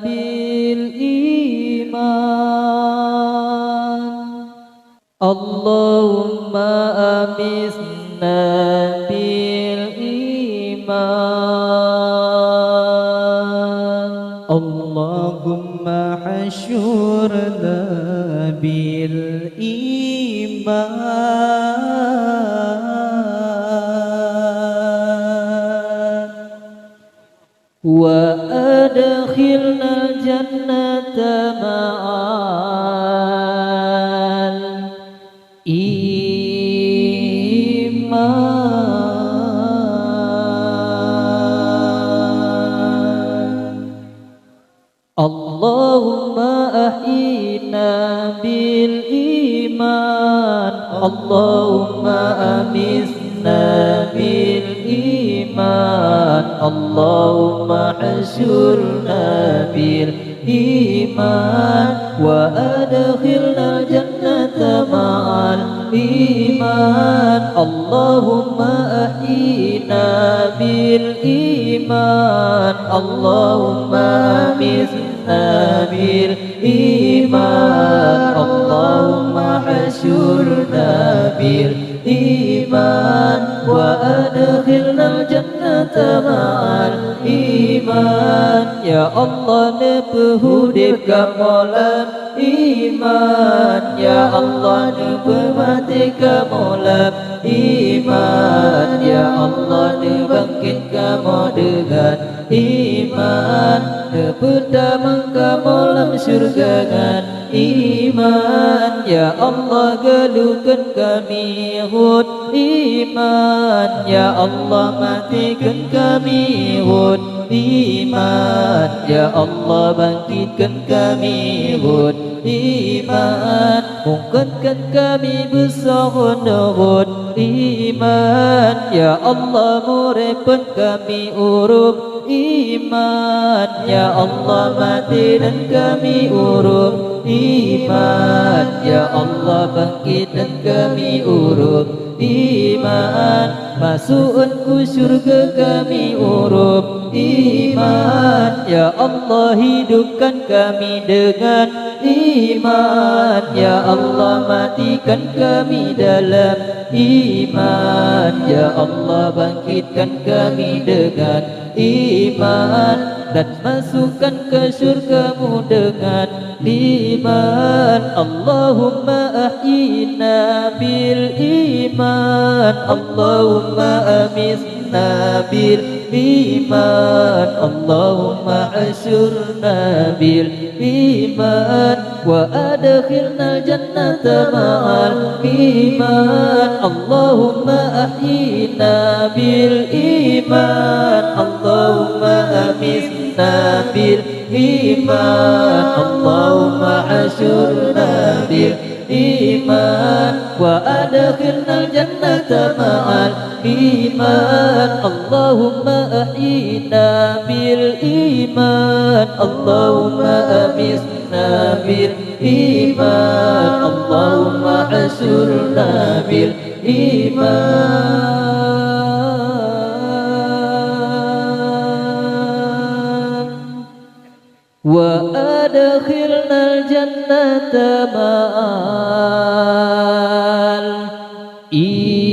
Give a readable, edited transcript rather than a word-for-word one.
بالإيمان اللهم أمسنا بالإيمان اللهم حشرنا بالإيمان وأدخلنا الجنة مع الإيمان اللهم أحينا بالإيمان اللهم أمسنا بالإيمان اللهم حشرنا بالإيمان وأدخلنا الجنة مع الإيمان اللهم أحينا بالإيمان اللهم أمسنا بالإيمان اللهم حشرنا بالإيمان وأدخلنا الجنة مع الإيمان يا الله نبهدك كمولم iman ya Allah nubematika molam iman ya Allah nubangkit kamu dengan iman nebedamang kamu lam surga dengan iman ya Allah gelukan kami hud iman ya Allah matikan kami hud iman ya Allah bangkitkan kami hud iman mungkinkan kami bersahun hud iman ya Allah murepan kami urub iman ya Allah mati dan kami urub iman ya Allah bangkitkan kami urub iman masukkan ku syurga kami urub iman ya Allah hidupkan kami dengan iman ya Allah matikan kami dalam iman ya Allah bangkitkan kami dengan iman dan masukkan ke syurgamu dengan iman Allahumma ahyina bil iman Allahumma amisna bil iman Allahumma asyurna bil iman wa adkhilna jannata ma'al iman Allahumma ahyina bil iman Allahumma amisna bil iman Allahumma asyurna bil iman wa adkhilna jannata ma'al iman Allahumma ahyina bil iman Allahumma amisna bil iman Allahumma asyurna bil iman wa adkhilna jannata ma'al iman